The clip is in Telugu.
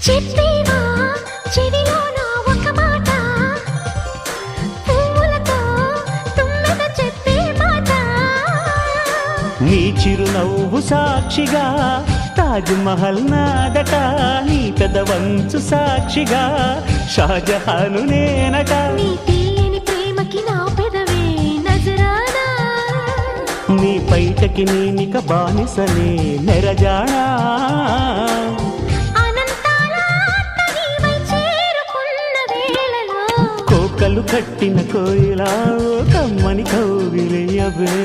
చెప్పేవా చెవిలోన ఒక మాట, పువ్వులతో తుమ్మెద చెప్పే మాట. నీ చిరునవ్వు సాక్షిగా తాజ్ మహల్ నాదట, నీ పెదవంచు సాక్షిగా షాజహాను నేనట. నీ తీయని ప్రేమకి నా పెదవే నజరానా, నీ పైటకి నేనిక బానిసనే నెరజాడా. అనంతాల ఆత్మ నీవై చేరుకున్న వేళలో కోకలు కట్టిన కోయిలా కమ్మని కౌగిలియవే.